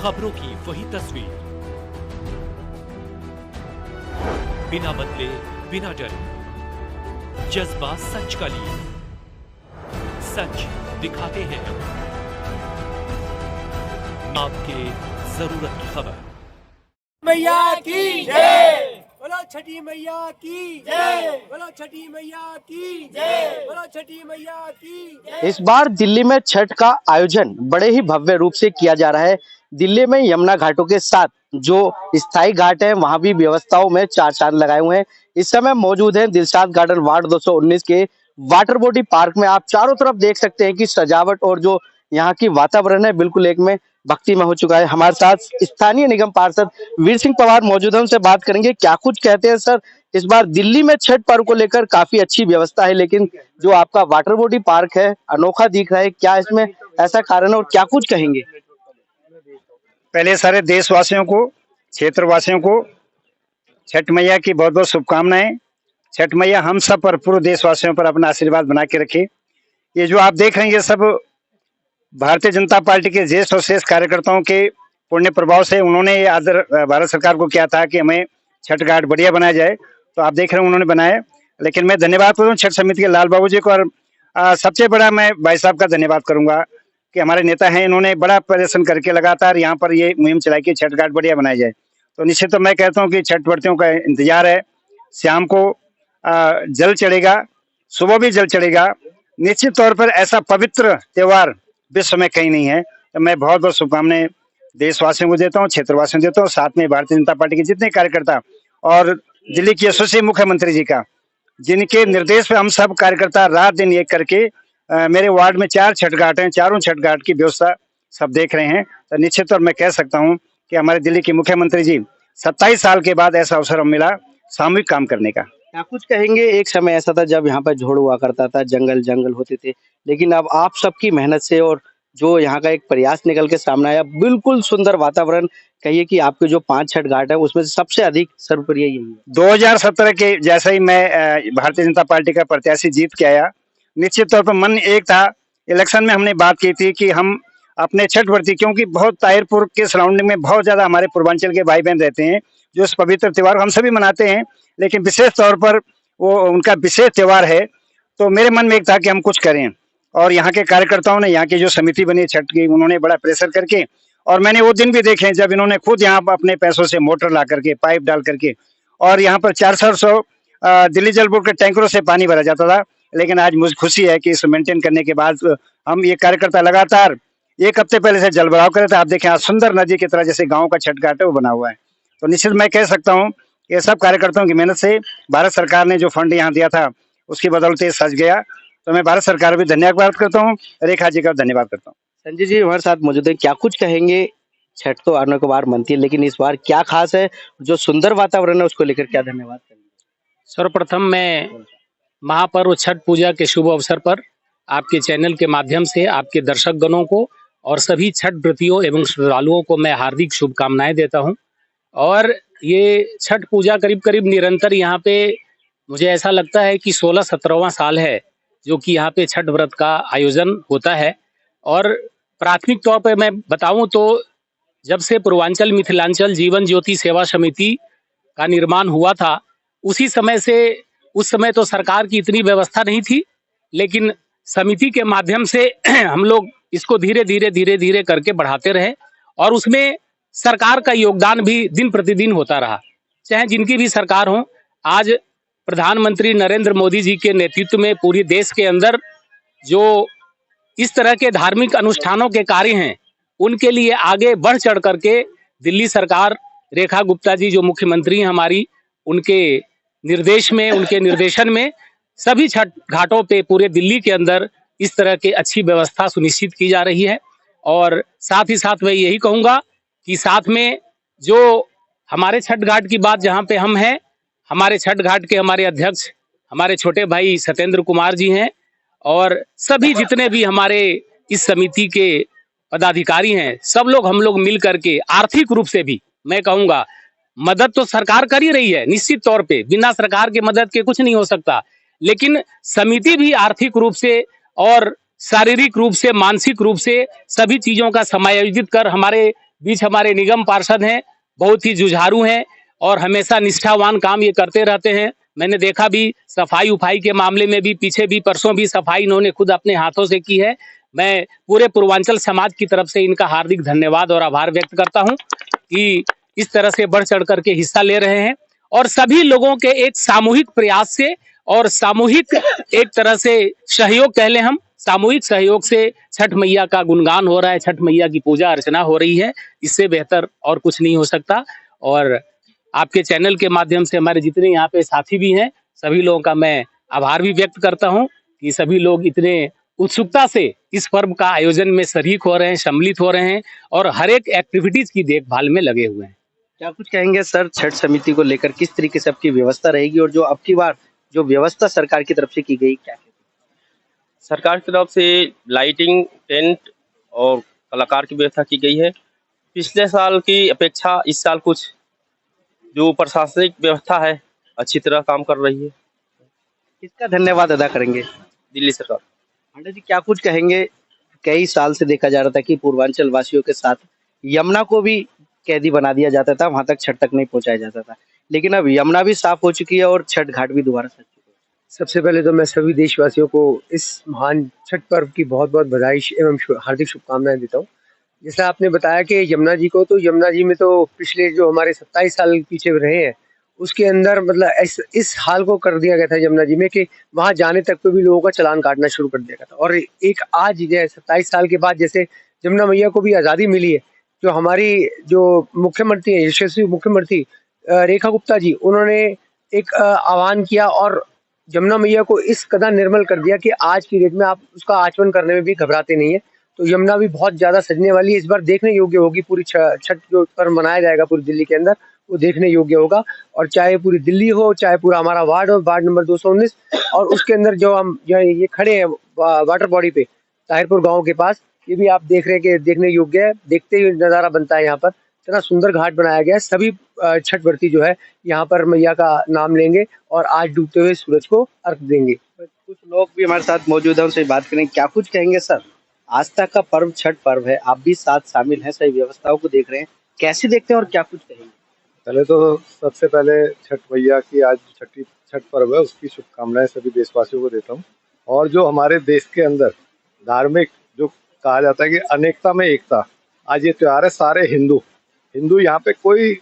खबरों की वही तस्वीर, बिना बदले बिना डरे, जज्बा सच का लिए, सच दिखाते हैं आपके जरूरत की खबर। मैया की जय, बोलो छठी मैया की जय, बोलो छठी मैया की जय, बोलो छठी मैया की जय। इस बार दिल्ली में छठ का आयोजन बड़े ही भव्य रूप से किया जा रहा है। दिल्ली में यमुना घाटों के साथ जो स्थायी घाट है वहां भी व्यवस्थाओं में चार चांद लगाए हुए हैं। इस समय मौजूद है दिलशाद गार्डन वार्ड 219 के वाटर बॉडी पार्क में। आप चारों तरफ देख सकते हैं कि सजावट और जो यहाँ की वातावरण है बिल्कुल एक में भक्ति में हो चुका है। हमारे साथ स्थानीय निगम पार्षद वीर सिंह पवार मौजूद है, उनसे बात करेंगे। क्या कुछ कहते हैं सर? इस बार दिल्ली में छठ पर्व को लेकर काफी अच्छी व्यवस्था है, लेकिन जो आपका वाटर बॉडी पार्क है अनोखा दिख रहा है, क्या इसमें ऐसा कारण है और क्या कुछ कहेंगे? पहले सारे देशवासियों को, क्षेत्रवासियों को छठ मैया की बहुत बहुत शुभकामनाएं। छठ मैया हम सब पर, पूरे देशवासियों पर अपना आशीर्वाद बना के रखे। ये जो आप देख रहे हैं ये सब भारतीय जनता पार्टी के ज्येष्ठ और श्रेष्ठ कार्यकर्ताओं के पुण्य प्रभाव से उन्होंने ये आदर भारत सरकार को किया था कि हमें छठ घाट बढ़िया बनाया जाए, तो आप देख रहे हैं उन्होंने बनाया। लेकिन मैं धन्यवाद करूँ छठ समिति के लाल बाबू जी को, और सबसे बड़ा मैं भाई साहब का धन्यवाद करूंगा कि हमारे नेता हैं, इन्होंने बड़ा प्रदर्शन करके लगातार यहाँ पर ये मुहिम चलाई कि छठ घाट बढ़िया बनाया जाए। तो निश्चित तो मैं कहता हूँ कि छठ व्रतियों का इंतजार है। शाम को जल चढ़ेगा, सुबह भी जल चढ़ेगा। निश्चित तौर पर ऐसा पवित्र त्योहार विश्व में कहीं नहीं है। तो मैं बहुत बहुत शुभकामनाएं देशवासियों को देता हूँ, क्षेत्रवासियों को देता हूँ, साथ में भारतीय जनता पार्टी के जितने कार्यकर्ता और दिल्ली के यशस्वी मुख्यमंत्री जी का, जिनके निर्देश पे हम सब कार्यकर्ता रात दिन एक करके मेरे वार्ड में 4 छठ घाट हैं, चारों छठ घाट की व्यवस्था सब देख रहे हैं। तो निश्चित तौर मैं कह सकता हूँ कि हमारे दिल्ली के मुख्यमंत्री जी 27 साल के बाद ऐसा अवसर हमें मिला सामूहिक काम करने का। क्या कुछ कहेंगे? एक समय ऐसा था जब यहाँ पर झोड़ हुआ करता था, जंगल जंगल होते थे, लेकिन अब आप सबकी मेहनत से और जो यहाँ का एक प्रयास निकल के सामने आया, बिल्कुल सुंदर वातावरण। कहिए कि आपके जो 5 छठ घाट है उसमें से सबसे अधिक सर्वप्रिय यही है। 2017 के जैसे ही मैं भारतीय जनता पार्टी का प्रत्याशी जीत के आया, निश्चित तौर पर मन एक था। इलेक्शन में हमने बात की थी कि हम अपने छठ व्रती, क्योंकि बहुत ताहिरपुर के सराउंडिंग में बहुत ज्यादा हमारे पूर्वांचल के भाई बहन रहते हैं जो इस पवित्र त्योहार हम सभी मनाते हैं, लेकिन विशेष तौर पर वो उनका विशेष त्योहार है। तो मेरे मन में एक था कि हम कुछ करें, और यहाँ के कार्यकर्ताओं ने, यहाँ की जो समिति बनी छठ की, उन्होंने बड़ा प्रेशर करके, और मैंने वो दिन भी देखे जब इन्होंने खुद यहाँ अपने पैसों से मोटर ला करके, पाइप डाल करके, और यहाँ पर 400 दिल्ली जल बोर्ड के टैंकरों से पानी भरा जाता था। लेकिन आज मुझे खुशी है कि इस मेंटेन करने के बाद हम ये कार्यकर्ता लगातार 1 हफ्ते पहले से जल भराव कर रहे थे। आप देखें आज सुंदर नदी की तरह जैसे गाँव का छठ घाट है वो बना हुआ है। तो निश्चित मैं कह सकता हूँ ये सब कार्यकर्ताओं की मेहनत से भारत सरकार ने जो फंड यहाँ दिया था उसकी बदौलत सज गया। तो मैं भारत सरकार भी धन्यवाद करता हूँ, रेखा जी का धन्यवाद करता हूँ। संजय जी हमारे साथ मौजूद है, क्या कुछ कहेंगे? छठ तो अनेक बार मनती है, लेकिन इस बार क्या खास है? जो सुंदर वातावरण है उसको लेकर क्या धन्यवाद करेंगे? सर्वप्रथम मैं महापर्व छठ पूजा के शुभ अवसर पर आपके चैनल के माध्यम से आपके दर्शक गणों को और सभी छठ व्रतियों एवं श्रद्धालुओं को मैं हार्दिक शुभकामनाएं देता हूं। और ये छठ पूजा करीब करीब निरंतर यहाँ पे मुझे ऐसा लगता है कि 16-17वां साल है जो कि यहाँ पे छठ व्रत का आयोजन होता है। और प्राथमिक तौर पे मैं बताऊं तो जब से पूर्वांचल मिथिलांचल जीवन ज्योति सेवा समिति का निर्माण हुआ था, उसी समय से, उस समय तो सरकार की इतनी व्यवस्था नहीं थी, लेकिन समिति के माध्यम से हम लोग इसको धीरे धीरे करके बढ़ाते रहे, और उसमें सरकार का योगदान भी दिन प्रतिदिन होता रहा, चाहे जिनकी भी सरकार हो। आज प्रधानमंत्री नरेंद्र मोदी जी के नेतृत्व में पूरे देश के अंदर जो इस तरह के धार्मिक अनुष्ठानों के कार्य हैं उनके लिए आगे बढ़ चढ़ करके दिल्ली सरकार, रेखा गुप्ता जी जो मुख्यमंत्री हैं हमारी, उनके निर्देश में, उनके निर्देशन में सभी छठ घाटों पे पूरे दिल्ली के अंदर इस तरह की अच्छी व्यवस्था सुनिश्चित की जा रही है। और साथ ही साथ मैं यही कहूँगा कि साथ में जो हमारे छठ घाट की बात जहाँ पे हम हैं, हमारे छठ घाट के हमारे अध्यक्ष हमारे छोटे भाई सत्येंद्र कुमार जी हैं, और सभी जितने भी हमारे इस समिति के पदाधिकारी हैं, सब लोग हम लोग मिल करके आर्थिक रूप से भी मैं कहूँगा, मदद तो सरकार कर ही रही है निश्चित तौर पे, बिना सरकार के मदद के कुछ नहीं हो सकता, लेकिन समिति भी आर्थिक रूप से और शारीरिक रूप से, मानसिक रूप से सभी चीजों का समायोजित कर हमारे बीच हमारे निगम पार्षद हैं, बहुत ही जुझारू हैं और हमेशा निष्ठावान काम ये करते रहते हैं। मैंने देखा भी सफाई उफाई के मामले में भी, पीछे भी परसों भी सफाई इन्होंने खुद अपने हाथों से की है। मैं पूरे पूर्वांचल समाज की तरफ से इनका हार्दिक धन्यवाद और आभार व्यक्त करता हूं कि इस तरह से बढ़ चढ़ करके हिस्सा ले रहे हैं और सभी लोगों के एक सामूहिक प्रयास से और सामूहिक एक तरह से सहयोग कह लें, हम सामूहिक सहयोग से छठ मैया का गुणगान हो रहा है, छठ मैया की पूजा अर्चना हो रही है। इससे बेहतर और कुछ नहीं हो सकता। और आपके चैनल के माध्यम से हमारे जितने यहाँ पे साथी भी हैं, सभी लोगों का मैं आभार भी व्यक्त करता हूँ कि सभी लोग इतने उत्सुकता से इस पर्व का आयोजन में शरीक हो रहे हैं, सम्मिलित हो रहे हैं और हर एक एक्टिविटीज की देखभाल में लगे हुए हैं। क्या कुछ कहेंगे सर छठ समिति को लेकर, किस तरीके से आपकी व्यवस्था रहेगी और जो अब की बार जो व्यवस्था सरकार की तरफ से की गई क्या? सरकार की तरफ से लाइटिंग, टेंट और कलाकार की व्यवस्था की गई है। पिछले साल की अपेक्षा इस साल कुछ जो प्रशासनिक व्यवस्था है अच्छी तरह काम कर रही है। किसका धन्यवाद अदा करेंगे? दिल्ली सरकार। पांडे जी क्या कुछ कहेंगे? कई साल से देखा जा रहा था कि पूर्वांचल वासियों के साथ यमुना को भी कैदी बना दिया जाता था, वहां तक छठ तक नहीं पहुंचाया जाता था, लेकिन अब यमुना भी साफ हो चुकी है और छठ घाट भी दोबारा सज चुके हैं। सबसे पहले तो मैं सभी देशवासियों को इस महान छठ पर्व की बहुत बहुत बधाई एवं हार्दिक शुभकामनाएं देता हूँ। जैसा आपने बताया कि यमुना जी को, तो यमुना जी में तो पिछले जो हमारे 27 साल पीछे रहे हैं उसके अंदर मतलब इस हाल को कर दिया गया था यमुना जी में कि वहां जाने तक पे भी लोगों का चालान काटना शुरू कर दिया गया था। और एक आज 27 साल के बाद जैसे यमुना मैया को भी आज़ादी मिली है, जो हमारी जो मुख्यमंत्री है, यशस्वी मुख्यमंत्री रेखा गुप्ता जी, उन्होंने एक आह्वान किया और यमुना मैया को इस कदर निर्मल कर दिया कि आज की डेट में आप उसका आचमन करने में भी घबराते नहीं है। तो यमुना भी बहुत ज्यादा सजने वाली है, इस बार देखने योग्य होगी। पूरी छठ जो पर्व मनाया जाएगा पूरी दिल्ली के अंदर, वो देखने योग्य होगा। और चाहे पूरी दिल्ली हो, चाहे पूरा हमारा वार्ड हो, वार्ड नंबर 219, और उसके अंदर जो हम ये खड़े हैं वाटर बॉडी पे ताहिरपुर गाँव के पास, ये भी आप देख रहे हैं कि देखने योग्य है। देखते ही नजारा बनता है यहाँ पर। इतना सुंदर घाट बनाया गया है। सभी छठ व्रती जो है यहाँ पर मैया का नाम लेंगे और आज डूबते हुए सूरज को अर्घ देंगे। कुछ लोग भी हमारे साथ मौजूद हैं, उनसे बात करें। क्या कुछ कहेंगे सर? आस्था का पर्व छठ पर्व है, आप भी साथ शामिल हैं, सही व्यवस्थाओं को देख रहे हैं, कैसे देखते हैं और क्या कुछ कहेंगे? पहले तो सबसे पहले छठ मैया की आज छठी छठ पर्व है, उसकी शुभकामनाएं सभी देशवासियों को देता हूँ। और जो हमारे देश के अंदर धार्मिक जो कहा जाता है कि अनेकता में एकता, आज ये त्योहार है। सारे हिंदू यहाँ पे कोई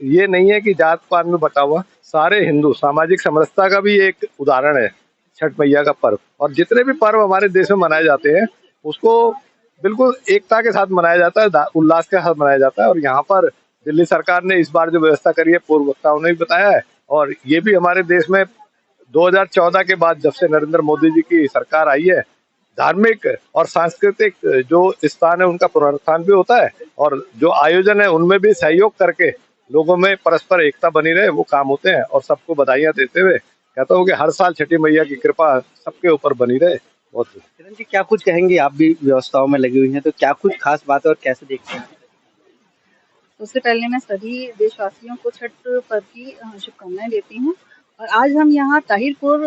ये नहीं है कि जात पात में बटा हुआ, सारे हिंदू सामाजिक समरसता का भी एक उदाहरण है छठ मैया का पर्व। और जितने भी पर्व हमारे देश में मनाए जाते हैं उसको बिल्कुल एकता के साथ मनाया जाता है, उल्लास के साथ मनाया जाता है। और यहाँ पर दिल्ली सरकार ने इस बार जो व्यवस्था करी है, पूर्व वक्ताओं ने भी बताया है, और ये भी हमारे देश में 2014 के बाद जब से नरेंद्र मोदी जी की सरकार आई है, धार्मिक और सांस्कृतिक जो स्थान है उनका पुनरुत्थान भी होता है और जो आयोजन है उनमें भी सहयोग करके लोगों में परस्पर एकता बनी रहे, वो काम होते हैं। और सबको बधाइयां देते हुए कहता हूँ कि हर साल छठी मैया की कृपा सबके ऊपर बनी रहे। बहुत किरण जी क्या कुछ कहेंगे? आप भी व्यवस्थाओं में लगी हुई हैं, तो क्या कुछ खास बात है और कैसे देखते हैं? सबसे पहले मैं सभी देशवासियों को छठ पर्व की शुभकामनाएं देती हूँ। और आज हम यहाँ ताहिरपुर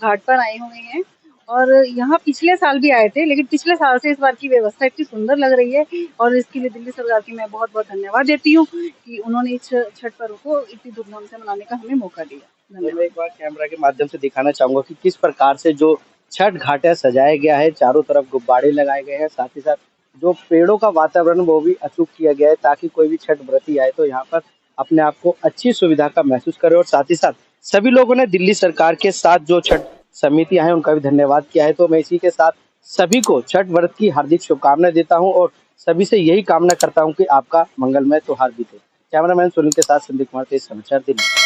घाट पर आए हुए हैं और यहाँ पिछले साल भी आए थे, लेकिन पिछले साल से इस बार की व्यवस्था इतनी सुंदर लग रही है और इसके लिए दिल्ली सरकार की मैं बहुत बहुत धन्यवाद देती हूँ कि उन्होंने इस छठ पर्व को इतनी धूमधाम से मनाने का हमें मौका दिया। तो मैं एक बार कैमरा के माध्यम से दिखाना चाहूंगा कि किस प्रकार से जो छठ घाट है सजाया गया है, चारों तरफ गुब्बारे लगाए गए हैं, साथ ही साथ जो पेड़ों का वातावरण वो भी अचूक किया गया है ताकि कोई भी छठ व्रती आए तो यहाँ पर अपने आप को अच्छी सुविधा का महसूस करे। और साथ ही साथ सभी लोगों ने दिल्ली सरकार के साथ जो छठ समितियां हैं उनका भी धन्यवाद किया है। तो मैं इसी के साथ सभी को छठ व्रत की हार्दिक शुभकामनाएं देता हूं और सभी से यही कामना करता हूं कि आपका मंगलमय त्योहार बीते। कैमरामैन सुनील के साथ संदीप कुमार, तेज समाचार, दिल्ली।